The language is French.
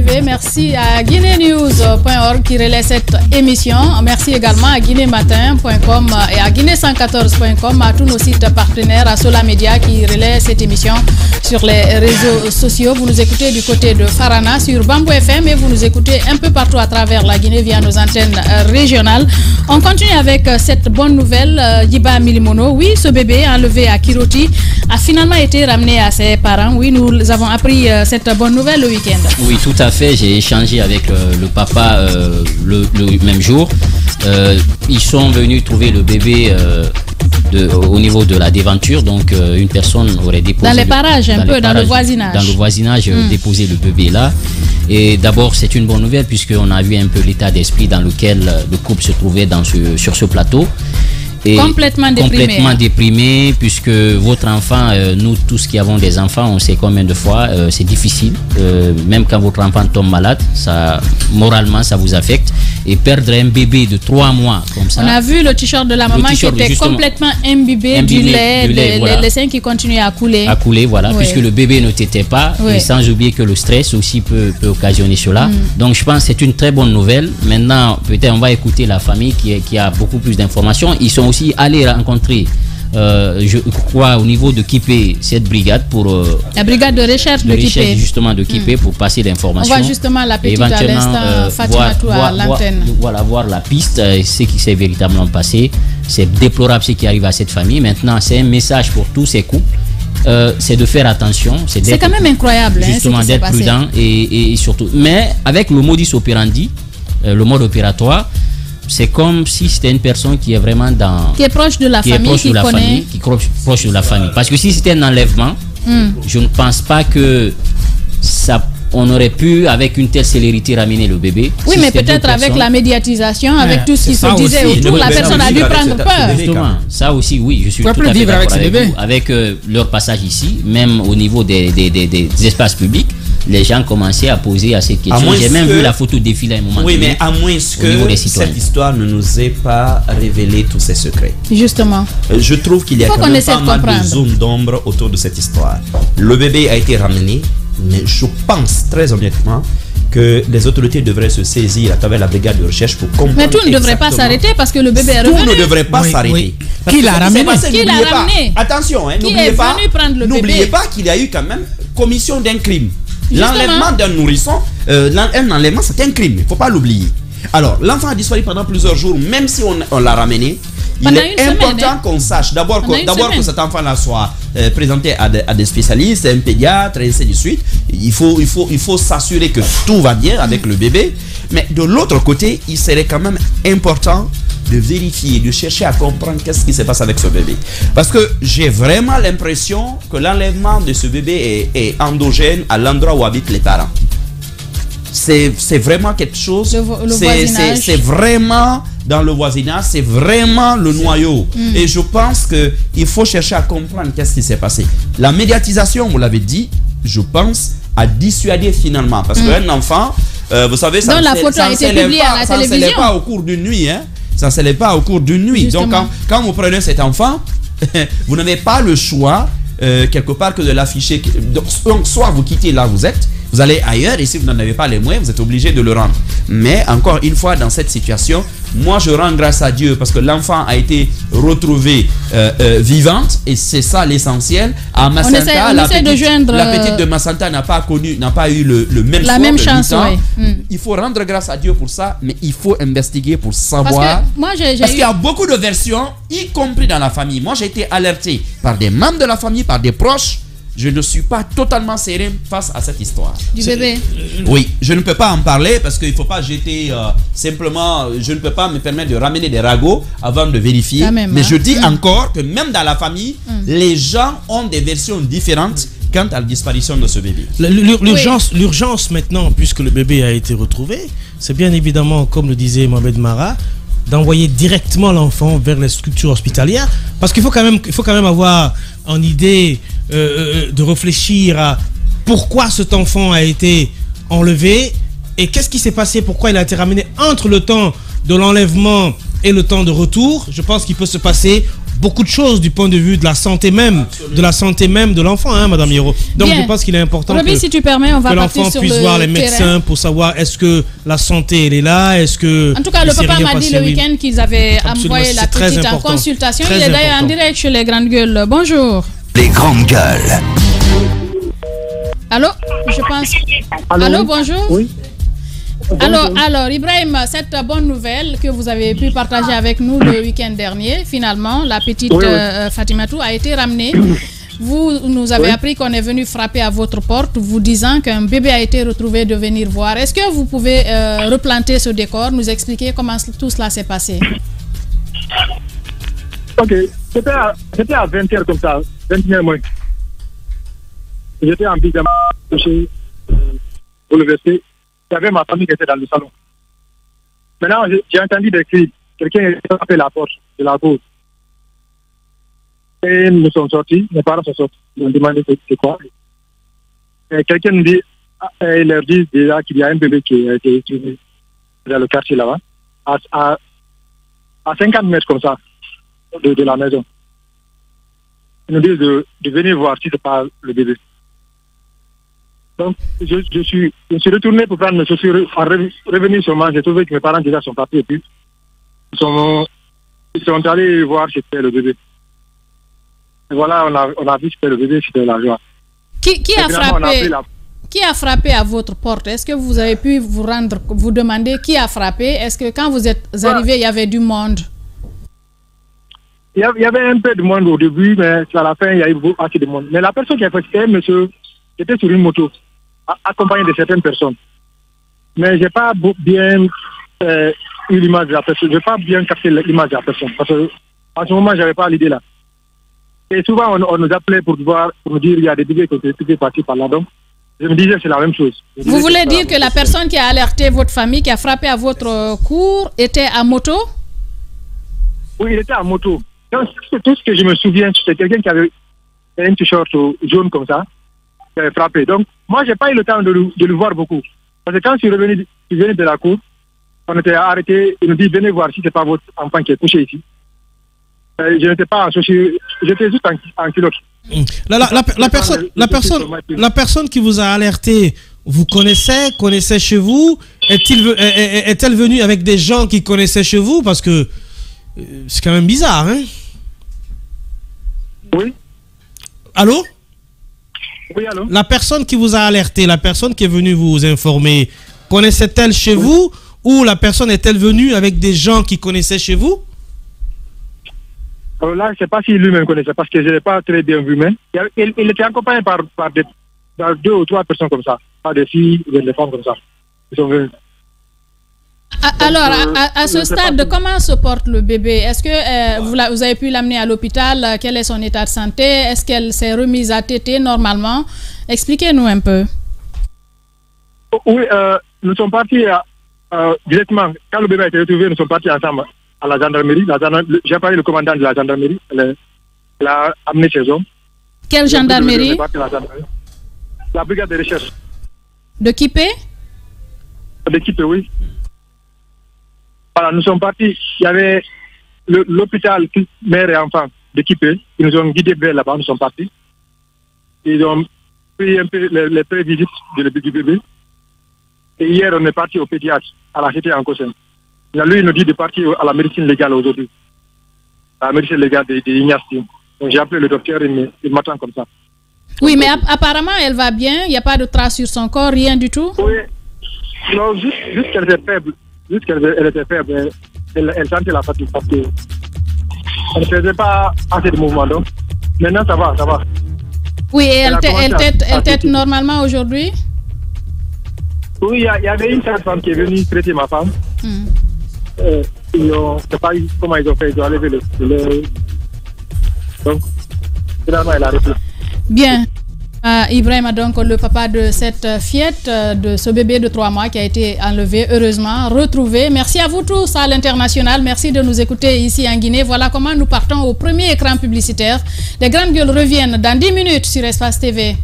TV. Merci à guinénews.org qui relaie cette émission. Merci également à guinématin.com et à guinée114.com, à tous nos sites partenaires, à Sola Media qui relaie cette émission sur les réseaux sociaux. Vous nous écoutez du côté de Farana sur Bambou FM et vous nous écoutez un peu partout à travers la Guinée via nos antennes régionales. On continue avec cette bonne nouvelle. Yiba Milimono, oui, ce bébé enlevé à Kiroti a finalement été ramené à ses parents. Oui, nous avons appris cette bonne nouvelle le week-end. Oui, tout à fait. J'ai échangé avec le papa le même jour. Ils sont venus trouver le bébé au niveau de la déventure. Donc, une personne aurait déposé... Dans les parages, dans le voisinage. Dans le voisinage, déposé le bébé là. Et d'abord, c'est une bonne nouvelle puisqu'on a vu un peu l'état d'esprit dans lequel le couple se trouvait sur ce plateau. Et complètement déprimé, puisque votre enfant, nous tous qui avons des enfants, on sait combien de fois c'est difficile, même quand votre enfant tombe malade, ça, moralement ça vous affecte, et perdre un bébé de 3 mois comme ça. On a vu le t-shirt de la maman qui était complètement imbibé du lait, voilà. Les seins qui continuaient à couler. Voilà, oui. Puisque le bébé ne t'était pas, oui. Et sans oublier que le stress aussi peut occasionner cela. Donc je pense que c'est une très bonne nouvelle. Maintenant, peut-être on va écouter la famille qui a beaucoup plus d'informations. Ils sont aussi allés rencontrer, je crois, au niveau de Kipé, cette brigade pour... la brigade de recherche de Kipé. Justement, de Kipé pour passer l'information. On voit justement la petite à l'instant, Fatimatou à l'antenne. Voir la piste, ce qui s'est véritablement passé. C'est déplorable ce qui arrive à cette famille. Maintenant, c'est un message pour tous ces couples. C'est de faire attention. C'est quand même incroyable. Justement, d'être prudent et surtout. Mais avec le modus operandi, le mode opératoire, c'est comme si c'était une personne qui est vraiment qui est proche de la famille, qui est proche de la famille. Parce que si c'était un enlèvement, je ne pense pas que on aurait pu, avec une telle célérité, ramener le bébé. Oui, mais peut-être avec la médiatisation, avec tout ce qui se disait autour, la personne a dû prendre peur. Justement, ça aussi, oui, je suis tout à fait d'accord avec vous. Avec leur passage ici, même au niveau des espaces publics, les gens commençaient à poser à ces questions. J'ai même vu la photo défiler à un moment donné. Oui, mais à moins que cette histoire ne nous ait pas révélé tous ses secrets. Justement. Je trouve qu'il y a quand même pas mal de zones d'ombre autour de cette histoire. Le bébé a été ramené, mais je pense très honnêtement que les autorités devraient se saisir à travers la brigade de recherche pour comprendre. Mais tout ne devrait pas s'arrêter parce que le bébé est revenu. Tout ne devrait pas s'arrêter. Oui. Qui l'a ramené? Attention, n'oubliez pas qu'il y a eu quand même commission d'un crime. L'enlèvement d'un nourrisson, un enlèvement, c'est un crime, il ne faut pas l'oublier. Alors, l'enfant a disparu pendant plusieurs jours, même si on l'a ramené. Il est important qu'on sache d'abord que cet enfant-là soit présenté à des spécialistes, un pédiatre, et ainsi de suite. Il faut s'assurer que tout va bien avec le bébé. Mais de l'autre côté, il serait quand même important de vérifier, de chercher à comprendre qu'est-ce qui se passe avec ce bébé. Parce que j'ai vraiment l'impression que l'enlèvement de ce bébé est endogène à l'endroit où habitent les parents. C'est vraiment quelque chose, c'est vraiment dans le voisinage, c'est vraiment le noyau. Et je pense qu'il faut chercher à comprendre qu'est-ce qui s'est passé. La médiatisation, vous l'avez dit, je pense, a dissuadé finalement. Parce qu'un enfant, vous savez, ça ne s'élève pas au cours d'une nuit. Hein? Ça ne s'élève pas au cours d'une nuit. Justement. Donc quand vous prenez cet enfant, vous n'avez pas le choix quelque part que de l'afficher. Donc soit vous quittez là où vous êtes, vous allez ailleurs, et si vous n'en avez pas les moyens, vous êtes obligé de le rendre. Mais encore une fois, dans cette situation, moi je rends grâce à Dieu parce que l'enfant a été retrouvé vivante, et c'est ça l'essentiel. À Massanta, la petite de Massanta n'a pas eu le même la même chance. Il faut rendre grâce à Dieu pour ça, mais il faut investiguer pour savoir. Parce qu'il y a beaucoup de versions, y compris dans la famille. Moi j'ai été alerté par des membres de la famille, par des proches. Je ne suis pas totalement serein face à cette histoire. Du bébé? Oui, je ne peux pas en parler parce qu'il ne faut pas jeter simplement, je ne peux pas me permettre de ramener des ragots avant de vérifier. Mais je dis encore que même dans la famille, les gens ont des versions différentes quant à la disparition de ce bébé. L'urgence maintenant, puisque le bébé a été retrouvé, c'est bien évidemment, comme le disait Mohamed Mara, d'envoyer directement l'enfant vers les structures hospitalières, parce qu'il faut quand même avoir en idée de réfléchir à pourquoi cet enfant a été enlevé et qu'est-ce qui s'est passé, pourquoi il a été ramené entre le temps de l'enlèvement et le temps de retour. Je pense qu'il peut se passer beaucoup de choses du point de vue de la santé même, de l'enfant, hein, Madame Yoro. Donc je pense qu'il est important que, si tu permets, on va que l'enfant puisse voir les médecins pour savoir est-ce que la santé elle est là, est-ce que... En tout cas, le papa m'a dit le week-end qu'ils avaient envoyé la petite en consultation. Il est d'ailleurs en direct chez les Grandes Gueules. Bonjour. Les Grandes Gueules. Allô, je pense. Allô, bonjour. Oui. Alors, Ibrahim, cette bonne nouvelle que vous avez pu partager avec nous le week-end dernier, finalement, la petite Fatimatou a été ramenée. Vous nous avez appris qu'on est venu frapper à votre porte, vous disant qu'un bébé a été retrouvé de venir voir. Est-ce que vous pouvez replanter ce décor, nous expliquer comment tout cela s'est passé? Ok, c'était à 20h comme ça, 21h moins. J'étais en pyjama, couché, pour le vestiaire. J'avais ma famille qui était dans le salon. Maintenant, j'ai entendu des cris. Quelqu'un a frappé la porte de la cour. Et nous sommes sortis, mes parents sont sortis. Ils ont demandé c'est quoi. Et quelqu'un nous dit, ils leur disent déjà qu'il y a un bébé qui a été trouvé dans le quartier là-bas, à 50 mètres comme ça, de la maison. Ils nous disent de venir voir si c'est pas le bébé. Donc, je suis retourné pour prendre mes chaussures, revenir sur moi, j'ai trouvé que mes parents déjà sont partis et puis ils sont allés voir si c'était le bébé. Et voilà, on a vu si c'était le bébé, c'était la joie. Qui a frappé à votre porte? Est-ce que vous avez pu vous demander qui a frappé? Est-ce que quand vous êtes arrivé, il y avait du monde? Il y avait un peu de monde au début, mais à la fin, il y a eu assez de monde. Mais la personne qui a fait, c'était un monsieur qui était sur une moto, accompagné de certaines personnes. Mais je n'ai pas bien eu l'image de la personne. Je n'ai pas bien capté l'image de la personne. Parce qu'en ce moment, je n'avais pas l'idée là. Et souvent, on nous appelait pour nous dire qu'il y a des bébés qui ont été partis par là. Donc, je me disais c'est la même chose. Vous voulez dire que la personne qui a alerté votre famille, qui a frappé à votre cour, était à moto? Oui, il était à moto. Donc, tout ce que je me souviens, c'était quelqu'un qui avait un t-shirt jaune comme ça, qui avait frappé. Donc, moi, je n'ai pas eu le temps de le voir beaucoup. Parce que quand je suis revenu de la cour, on était arrêté, il nous dit venez voir si ce n'est pas votre enfant qui est couché ici. Je n'étais pas en chaussure, j'étais juste en culotte. La personne qui vous a alerté, vous connaissait chez vous? Est-elle venue avec des gens qui connaissaient chez vous? Parce que c'est quand même bizarre, hein? Oui. Allô? Oui, allô? La personne qui vous a alerté, la personne qui est venue vous informer, connaissait-elle chez vous? Ou la personne est-elle venue avec des gens qui connaissaient chez vous? Là, je ne sais pas si lui-même connaissait, parce que je ne l'ai pas très bien vu, mais il était accompagné par 2 ou 3 personnes comme ça, pas des filles ou des femmes comme ça. Ils sont venus. Alors, à ce stade, comment se porte le bébé? Est-ce que vous avez pu l'amener à l'hôpital? Quel est son état de santé? Est-ce qu'elle s'est remise à téter normalement? Expliquez-nous un peu. Oui, nous sommes partis directement. Quand le bébé a été retrouvé, nous sommes partis ensemble à la gendarmerie. J'ai parlé le commandant de la gendarmerie. Elle a amené ses hommes. Quelle gendarmerie? La brigade de recherche. De Kipé? De Kipé, oui. Voilà, nous sommes partis. Il y avait l'hôpital mère et enfant de Kipé. Ils nous ont guidés vers là-bas. Nous sommes partis. Ils ont pris un peu les pré-visites du bébé. Et hier, on est parti au pédiatre, à la cité en Cossin. Lui, il nous dit de partir à la médecine légale aujourd'hui. À la médecine légale de Ignace. Donc j'ai appelé le docteur, il m'attend comme ça. Oui, mais apparemment, elle va bien. Il n'y a pas de traces sur son corps, rien du tout? Oui. Non, juste qu'elle était faible. Juste qu'elle était faible. Elle sentait la fatigue parce qu'elle ne faisait pas assez de mouvements. Donc, maintenant, ça va. Oui, et elle tète normalement aujourd'hui? Oui, il y avait une femme qui est venue traiter ma femme. Je ne sais pas comment ils ont fait. Ils ont enlevé le... Donc, finalement, elle a arrêté. Bien. Ibrahim, donc le papa de cette fillette, de ce bébé de 3 mois qui a été enlevé, heureusement retrouvé. Merci à vous tous à l'international. Merci de nous écouter ici en Guinée. Voilà comment nous partons au premier écran publicitaire. Les Grandes Gueules reviennent dans 10 minutes sur Espace TV.